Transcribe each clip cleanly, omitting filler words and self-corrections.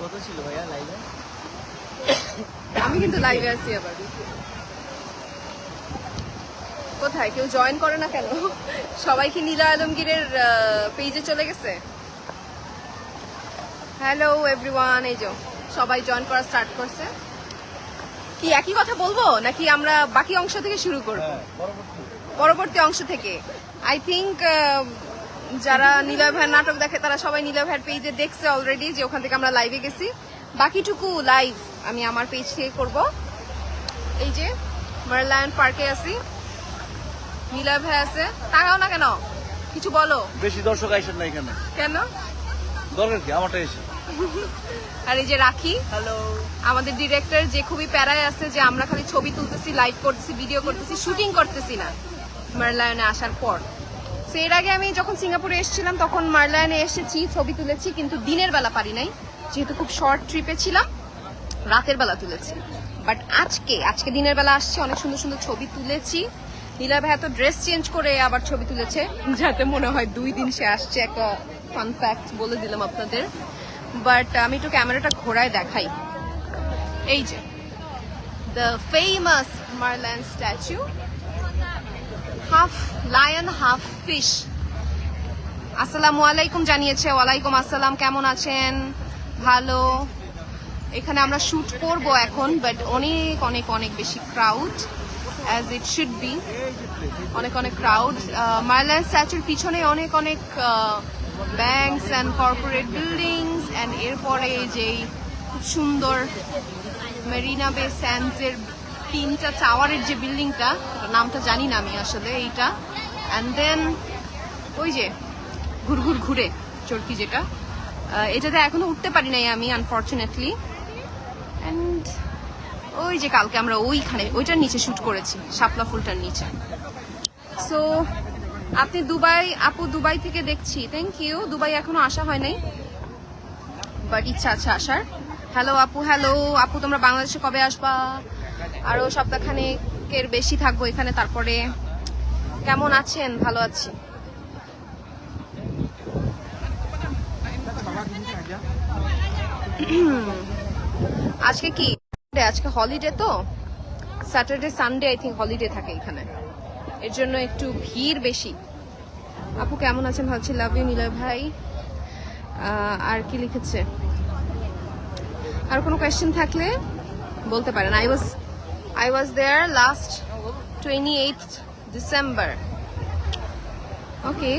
কত ছিল ভাইয়া লাইভে? আমি কিন্তু লাইভে আছি আবার। কোথায় কেউ জয়েন করে না কেন? সবাই কি নীলা আলমগীরের পেজে চলে গেছে? হ্যালো এভরিওয়ান, এই যে সবাই জয়েন করা স্টার্ট করছে। কি একই কথা বলবো নাকি আমরা বাকি অংশ থেকে শুরু করব? পরবর্তী অংশ থেকে। আই থিংক যারা নীলা ভাইয়ের নাটক দেখে তারা সবাই নীলা ভাইয়ের পেজে দেখছে অলরেডি, যে ওখান থেকে আমরা লাইভে গেছি। বাকিটুকু লাইভ আমি আমার পেজ থেকে করব। এই যে মার্লায়ন পার্কে আছি, নীলা ভাই আছে। তাকাও না কেন, কিছু বলো। বেশি দর্শক আইসেন না এখানে কেন? দরকার কি আমারটা এসে। আর এই যে রাখি, হ্যালো, আমাদের ডিরেক্টর, যে খুবই প্যারায় আছে যে আমরা খালি ছবি তুলতেছি, লাইভ করতেছি, ভিডিও করতেছি, শুটিং করতেছি না মার্লায়নে আসার পর। তো এর আগে আমি যখন সিঙ্গাপুরে এসেছিলাম তখন মার্লায়নে এসেছি, ছবি তুলেছি, কিন্তু দিনের বেলা পারি নাই, যেহেতু খুব শর্ট ট্রিপে ছিলাম, রাতের বেলা তুলেছি। বাট আজকে দিনের বেলা আসছি, অনেক সুন্দর সুন্দর ছবি তুলেছি। নীলা ভাই তো ড্রেস চেঞ্জ করে আবার ছবি তুলেছে, যাতে মনে হয় 2 দিন সে আসছে। একটা ফান ফ্যাক্ট বলে দিলাম আপনাদের। বাট আমি একটু ক্যামেরাটা ঘোরায় দেখাই। এই যে the famous Merlion statue, half lion half fish. আসসালামু আলাইকুম জানিয়েছে। ওয়ালাইকুম আসসালাম, কেমন আছেন? ভালো। এখানে আমরা শুট করব এখন, বাট অনেক অনেক অনেক বেশি crowd, as it should be. অনেক অনেক ক্রাউড। মার্লায়ন স্ট্যাচুর পিছনে অনেক অনেক banks and corporate buildings, and এরপরে যেই খুব সুন্দর মেরিনা বে স্যান্ডসের 3টা টাওয়ারের যে বিল্ডিংটা, নামটা জানি না আমি আসলে, এইটা। অ্যান্ড দেন ওই যে ঘুরঘুর ঘুরে চরকি, যেটা এটাতে এখনো উঠতে পারি নাই আমি আনফর্চুনেটলি। অ্যান্ড ওই যে কালকে আমরা ওইখানে ওইটার নিচে শুট করেছি, শাপলা ফুলটার নিচে। সো আপনি দুবাই, আপু দুবাই থেকে দেখছি, থ্যাংক ইউ। দুবাই এখনো আসা হয় নাই, বাট ইচ্ছা আছে আসার। হ্যালো আপু, হ্যালো আপু, তোমরা বাংলাদেশে কবে আসবা? আরো সপ্তাহখানেকের বেশি থাকবো এখানে। তারপরে কেমন আছেন? ভালো আছি। আজকে কি? আজকে হলিডে, তো Saturday Sunday I think holiday থাকে এখানে, এর জন্য একটু ভিড় বেশি। আপু কেমন আছেন? ভাবছি লাভ ইউ নীলয় ভাই। আর কি লিখেছে? আর কোনো কোয়েশ্চেন থাকলে বলতে পারেন। I was there last 28th December. Okay,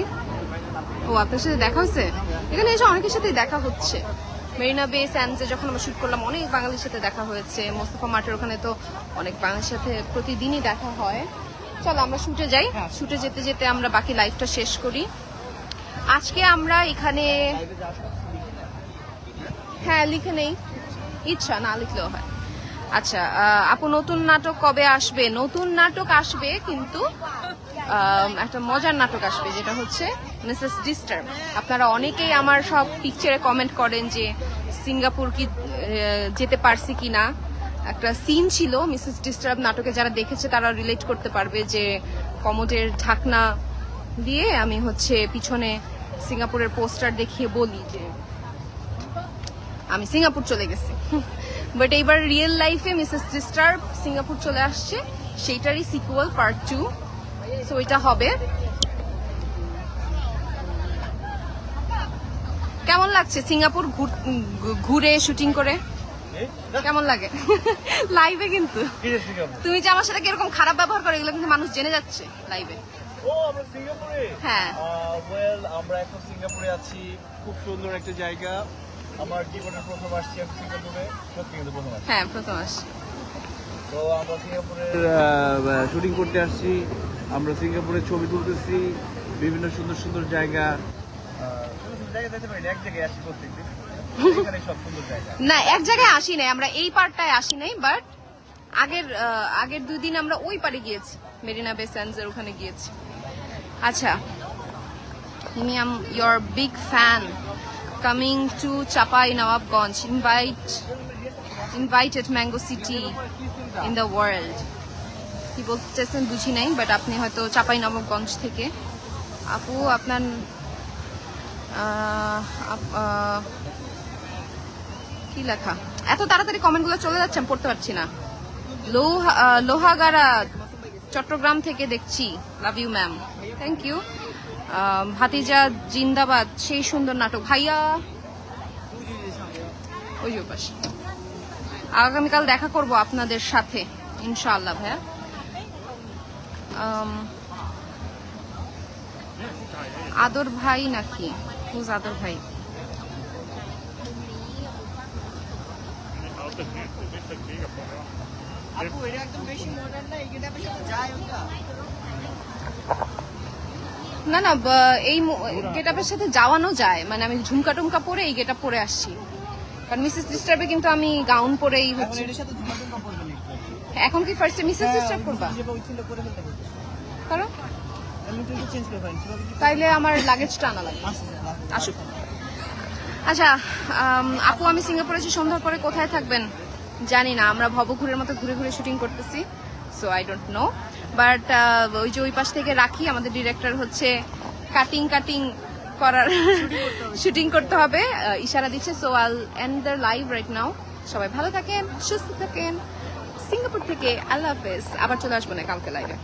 ও আপনার সাথে দেখা হচ্ছে? এখানে এসে অনেকের সাথেই দেখা হচ্ছে। মেরিনা বে স্যান্ডসে যখন আমরা শুট করলাম অনেক বাঙালির সাথে দেখা হয়েছে। মোস্তফা মাঠের ওখানে তো অনেক বাঙালির সাথে প্রতিদিনই দেখা হয়। চলো আমরা শুটে যাই, শুটে যেতে যেতে আমরা বাকি লাইফটা শেষ করি। আজকে আমরা এখানে, হ্যাঁ লিখে নেই, ইচ্ছা না লিখলেও হয়। আচ্ছা আপু, নতুন নাটক কবে আসবে? নতুন নাটক আসবে, কিন্তু একটা মজার নাটক আসবে, যেটা হচ্ছে মিসেস ডিস্টার্ব। আপনারা অনেকেই আমার সব পিকচারে কমেন্ট করেন যে সিঙ্গাপুর কি যেতে পারছি কিনা। একটা সিন ছিল মিসেস ডিস্টার্ব নাটকে, যারা দেখেছে তারা রিলেট করতে পারবে, যে কমোডের ঢাকনা দিয়ে আমি হচ্ছে পিছনে সিঙ্গাপুরের পোস্টার দেখিয়ে বলি যে আমি সিঙ্গাপুর চলে গেছি। বাট এইবার রিয়েল লাইফে মিসেস ডিস্টার্ব সিঙ্গাপুর চলে আসছে, সেইটারই সিকুয়াল পার্ট 2। সো এটা হবে। কেমন লাগছে সিঙ্গাপুর ঘুরে শুটিং করে? কেমন লাগে লাইভে? কিন্তু তুমি যে আমার সাথে কিরকম খারাপ ব্যবহার করে, এগুলো কিন্তু মানুষ জেনে যাচ্ছে লাইভে। ও আমরা সিঙ্গাপুরে, হ্যাঁ ওয়েল আমরা এখন সিঙ্গাপুরে আছি। খুব সুন্দর একটা জায়গা। আমার জীবনের প্রথম আসছি আমি সিঙ্গাপুরে, সত্যি কিন্তু প্রথম আসছি। হ্যাঁ প্রথম আসছি। তো আমরা সিঙ্গাপুরে শুটিং করতে আসছি। আমরা সিঙ্গাপুরে ছবি তুলতেছি, বিভিন্ন সুন্দর সুন্দর জায়গা। এক জায়গায় আসি প্রত্যেকদিন, এখানে সব সুন্দর জায়গা। না এক জায়গায় আসি নাই, আমরা এই পার্টটায় আসি নাই, বাট আগের 2 দিন আমরা ওই পারে গিয়েছি, মেরিনা বে স্যান্ডসের ওখানে গিয়েছি। আচ্ছা, আমি am your big fan coming to Chapai Nawabganj, invited Mango City in the world. কি বলতেছেন বুঝি নাই, বাট আপনি হয়তো চাপাই নবাবগঞ্জ থেকে। আপু আপনার কি কি লেখা? এত তাড়াতাড়ি কমেন্টগুলো চলে যাচ্ছে, আমি পড়তে পারছি না। লোহাগাড়া চট্টগ্রাম থেকে দেখছি, love you ma'am, thank you. ভাতিজা জিন্দাবাদ, সেই সুন্দর নাটক ভাইয়া। ওই যে পাশে, আগামীকাল দেখা করব আপনাদের সাথে ইনশাআল্লাহ ভাইয়া। আদর ভাই নাকি? হুজ আদর ভাই? না না, এই গেটআপের সাথে যাওয়ানো যায়, মানে আমি ঝুমকা টুমকা পরে এই গেটআপ পরে আসছি, কারণ মিসেস ডিস্টার্বে কিন্তু আমি গাউন পরেই হচ্ছে। এখন কি ফার্স্টে মিসেস ডিস্টার্ব করবা? করো, তাইলে আমার লাগেজটা আনা লাগবে। আসুক। আচ্ছা আপু, আমি সিঙ্গাপুরে আছি, সন্ধ্যার পরে কোথায় থাকবেন জানি না, আমরা ভবঘুরের মতো ঘুরে ঘুরে শুটিং করতেছি, so I don't know, but ওই যে ওই পাশ থেকে রাখি, আমাদের ডিরেক্টর হচ্ছে কাটিং করার শুটিং করতে হবে, ইশারা দিচ্ছে। So I'll end the live right now. সবাই ভালো থাকেন, সুস্থ থাকেন। সিঙ্গাপুর থেকে আল্লাহ হাফেজ। আবার চলে আসবো না কালকে লাইভে।